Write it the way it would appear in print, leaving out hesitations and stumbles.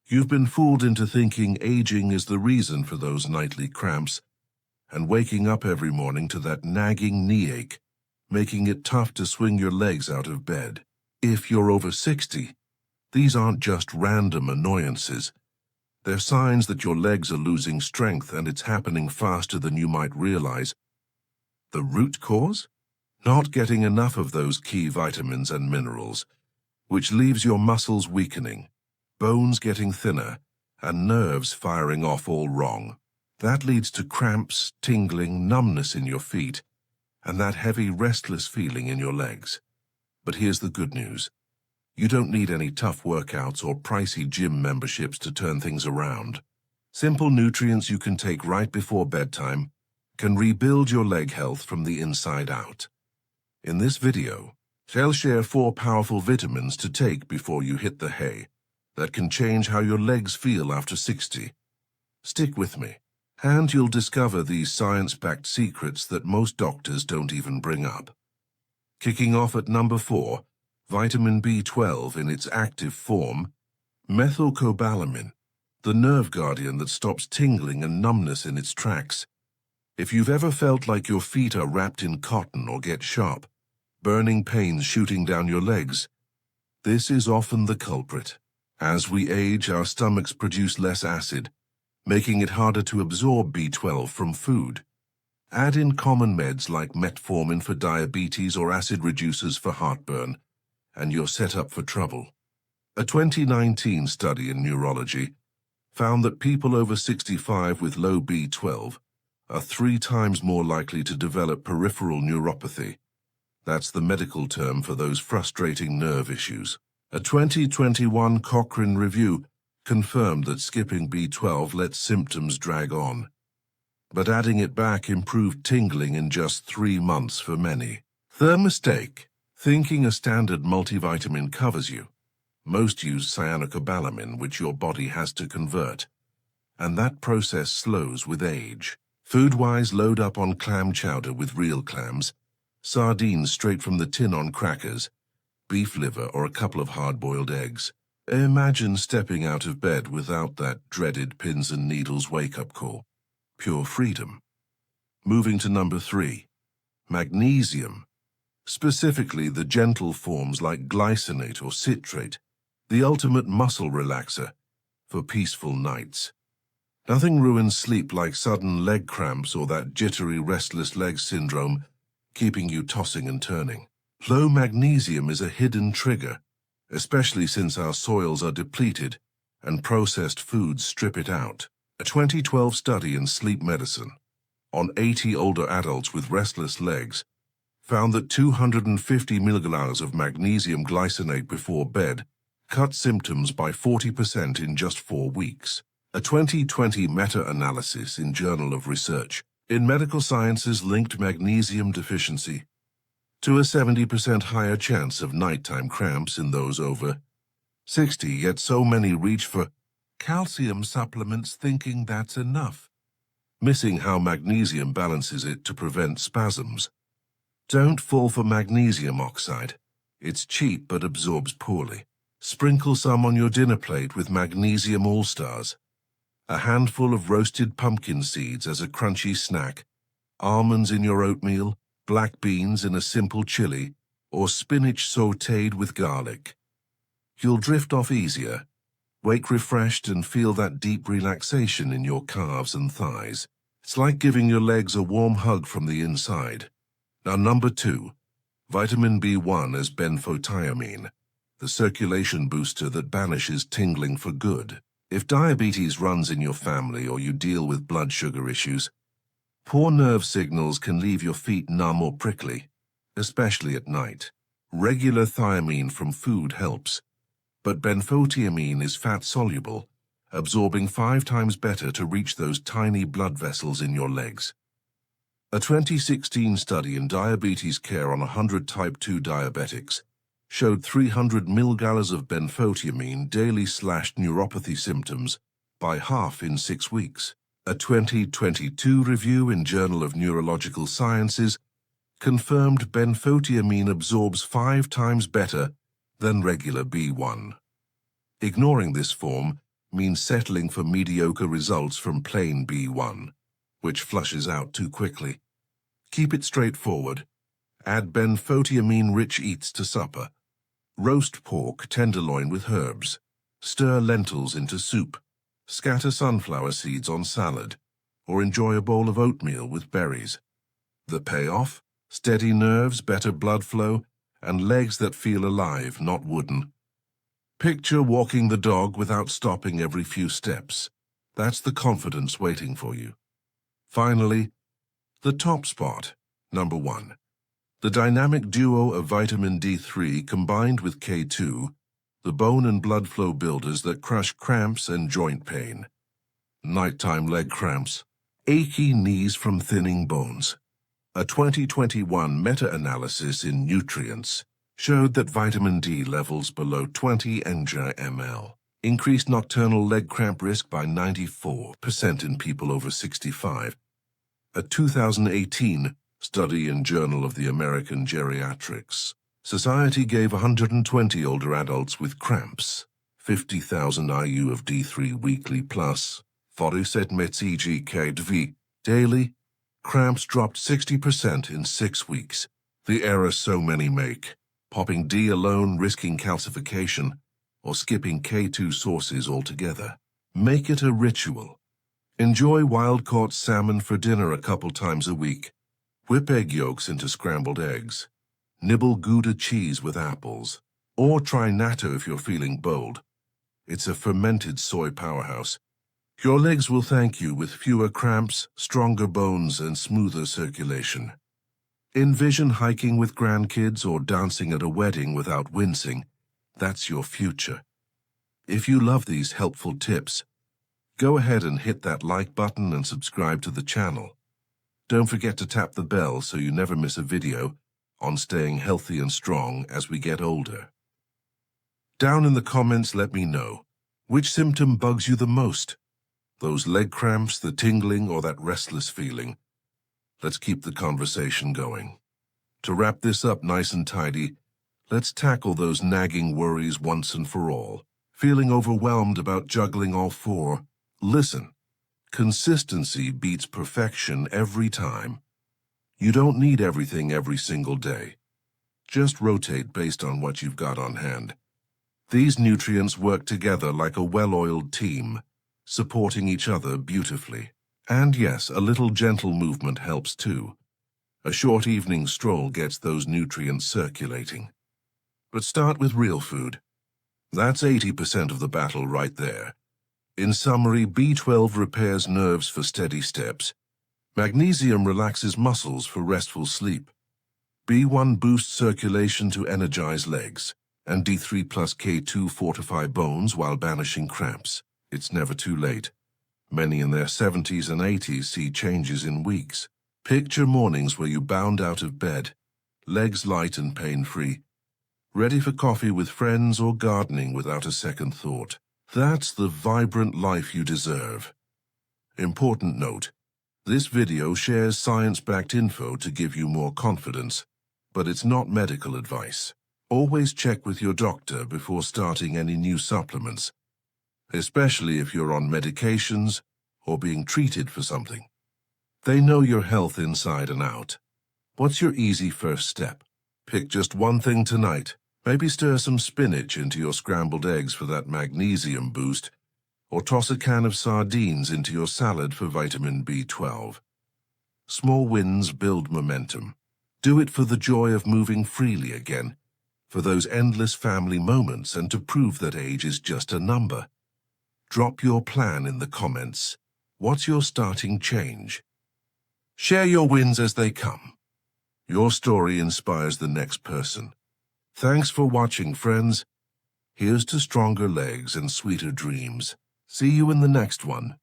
You've been fooled into thinking aging is the reason for those nightly cramps and waking up every morning to that nagging knee ache, making it tough to swing your legs out of bed. If you're over 60, these aren't just random annoyances. They're signs that your legs are losing strength and it's happening faster than you might realize. The root cause? Not getting enough of those key vitamins and minerals, which leaves your muscles weakening, bones getting thinner, and nerves firing off all wrong. That leads to cramps, tingling, numbness in your feet, and that heavy, restless feeling in your legs. But here's the good news. You don't need any tough workouts or pricey gym memberships to turn things around. Simple nutrients you can take right before bedtime can rebuild your leg health from the inside out. In this video, I'll share 4 powerful vitamins to take before you hit the hay that can change how your legs feel after 60. Stick with me, and you'll discover these science-backed secrets that most doctors don't even bring up. Kicking off at number 4, vitamin B12 in its active form, methylcobalamin, the nerve guardian that stops tingling and numbness in its tracks. If you've ever felt like your feet are wrapped in cotton or get sharp, burning pains shooting down your legs, this is often the culprit. As we age, our stomachs produce less acid, making it harder to absorb B12 from food. Add in common meds like metformin for diabetes or acid reducers for heartburn, and you're set up for trouble. A 2019 study in neurology found that people over 65 with low B12 are 3 times more likely to develop peripheral neuropathy. That's the medical term for those frustrating nerve issues. A 2021 Cochrane review confirmed that skipping B12 lets symptoms drag on, but adding it back improved tingling in just 3 months for many. Third mistake, thinking a standard multivitamin covers you. Most use cyanocobalamin, which your body has to convert, and that process slows with age. Food-wise, load up on clam chowder with real clams, sardines straight from the tin on crackers, beef liver, or a couple of hard-boiled eggs. Imagine stepping out of bed without that dreaded pins and needles wake-up call. Pure freedom. Moving to number 3, magnesium. Specifically the gentle forms like glycinate or citrate, the ultimate muscle relaxer for peaceful nights. Nothing ruins sleep like sudden leg cramps or that jittery restless leg syndrome, keeping you tossing and turning. Low magnesium is a hidden trigger, especially since our soils are depleted and processed foods strip it out. A 2012 study in sleep medicine on 80 older adults with restless legs found that 250 milligrams of magnesium glycinate before bed cut symptoms by 40% in just 4 weeks. A 2020 meta-analysis in Journal of Research in Medical Sciences linked magnesium deficiency to a 70% higher chance of nighttime cramps in those over 60, yet so many reach for calcium supplements thinking that's enough, missing how magnesium balances it to prevent spasms. Don't fall for magnesium oxide. It's cheap but absorbs poorly. Sprinkle some on your dinner plate with Magnesium All-Stars. A handful of roasted pumpkin seeds as a crunchy snack, almonds in your oatmeal, black beans in a simple chili, or spinach sautéed with garlic. You'll drift off easier, wake refreshed, and feel that deep relaxation in your calves and thighs. It's like giving your legs a warm hug from the inside. Now, number 2, vitamin B1 as benfotiamine, the circulation booster that banishes tingling for good. If diabetes runs in your family or you deal with blood sugar issues, poor nerve signals can leave your feet numb or prickly, especially at night. Regular thiamine from food helps, but benfotiamine is fat-soluble, absorbing 5 times better to reach those tiny blood vessels in your legs. A 2016 study in diabetes care on 100 type 2 diabetics showed 300 milligrams of benfotiamine daily slashed neuropathy symptoms by half in 6 weeks. A 2022 review in Journal of Neurological Sciences confirmed benfotiamine absorbs 5 times better than regular B1. Ignoring this form means settling for mediocre results from plain B1, which flushes out too quickly. Keep it straightforward. Add benfotiamine-rich eats to supper. Roast pork tenderloin with herbs. Stir lentils into soup. Scatter sunflower seeds on salad. Or enjoy a bowl of oatmeal with berries. The payoff? Steady nerves, better blood flow, and legs that feel alive, not wooden. Picture walking the dog without stopping every few steps. That's the confidence waiting for you. Finally, the top spot, number 1. The dynamic duo of vitamin D3 combined with K2, the bone and blood flow builders that crush cramps and joint pain. Nighttime leg cramps, achy knees from thinning bones. A 2021 meta-analysis in Nutrients showed that vitamin D levels below 20 ng/ml increased nocturnal leg cramp risk by 94% in people over 65. A 2018 study in Journal of the American Geriatrics Society gave 120 older adults with cramps 50,000 IU of D3 weekly plus 47 mg/kg daily. Cramps dropped 60% in 6 weeks. The error so many make: popping D alone, risking calcification, or skipping K2 sources altogether. Make it a ritual. Enjoy wild-caught salmon for dinner a couple times a week. Whip egg yolks into scrambled eggs. Nibble Gouda cheese with apples. Or try natto if you're feeling bold. It's a fermented soy powerhouse. Your legs will thank you with fewer cramps, stronger bones, and smoother circulation. Envision hiking with grandkids or dancing at a wedding without wincing. That's your future. If you love these helpful tips, go ahead and hit that like button and subscribe to the channel. Don't forget to tap the bell so you never miss a video on staying healthy and strong as we get older. Down in the comments, let me know, which symptom bugs you the most? Those leg cramps, the tingling, or that restless feeling? Let's keep the conversation going. To wrap this up nice and tidy, let's tackle those nagging worries once and for all. Feeling overwhelmed about juggling all 4? Listen, consistency beats perfection every time. You don't need everything every single day. Just rotate based on what you've got on hand. These nutrients work together like a well-oiled team, supporting each other beautifully. And yes, a little gentle movement helps too. A short evening stroll gets those nutrients circulating. But start with real food. That's 80% of the battle right there. In summary, B12 repairs nerves for steady steps. Magnesium relaxes muscles for restful sleep. B1 boosts circulation to energize legs. And D3 plus K2 fortify bones while banishing cramps. It's never too late. Many in their 70s and 80s see changes in weeks. Picture mornings where you bound out of bed, legs light and pain-free, ready for coffee with friends or gardening without a second thought. That's the vibrant life you deserve. Important note, this video shares science-backed info to give you more confidence, but it's not medical advice. Always check with your doctor before starting any new supplements, especially if you're on medications or being treated for something. They know your health inside and out. What's your easy first step? Pick just one thing tonight. Maybe stir some spinach into your scrambled eggs for that magnesium boost, or toss a can of sardines into your salad for vitamin B12. Small wins build momentum. Do it for the joy of moving freely again, for those endless family moments, and to prove that age is just a number. Drop your plan in the comments. What's your starting change? Share your wins as they come. Your story inspires the next person. Thanks for watching, friends. Here's to stronger legs and sweeter dreams. See you in the next one.